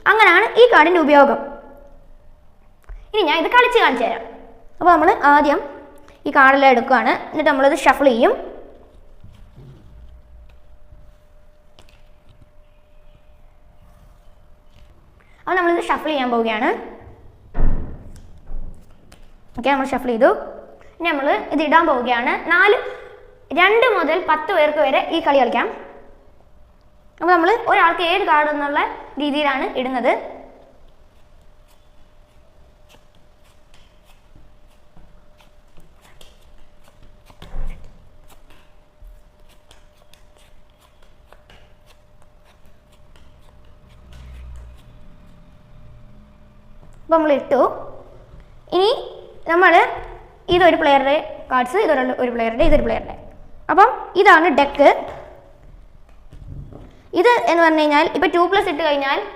അങ്ങനെയാണ് ഈ കാർഡിൻ്റെ ഉപയോഗം. ഇനി ഞാൻ ഇത് കളിച്ച് കാണിച്ചു തരാം. അപ്പോൾ നമ്മൾ ആദ്യം ഈ കാർഡെല്ലാം എടുക്കുകയാണ്. എന്നിട്ട് നമ്മളിത് ഷഫിൾ ചെയ്യും. അപ്പോൾ നമ്മളിത് ഷഫിൾ ചെയ്യാൻ പോവുകയാണ്. ഓക്കെ, നമ്മൾ ഷഫിൾ ചെയ്തു. ഇനി നമ്മൾ ഇത് ഇടാൻ പോവുകയാണ്. 2 മുതൽ 10 പേർക്ക് വരെ ഈ കളി കളിക്കാം. അപ്പോൾ നമ്മൾ ഒരാൾക്ക് 7 കാർഡ് എന്നുള്ള രീതിയിലാണ് ഇടുന്നത്. അപ്പോൾ നമ്മൾ ഇട്ടു. ഇനി നമ്മൾ ഇതൊരു പ്ലെയറുടെ കാർഡ്സ്, ഇതൊരു പ്ലെയറുടെ, ഇതൊരു പ്ലെയറുടെ. അപ്പം ഇതാണ് ഡെക്ക്. ഇത് എന്ന് പറഞ്ഞു കഴിഞ്ഞാൽ ഇപ്പോൾ 2+ ഇട്ട് കഴിഞ്ഞാൽ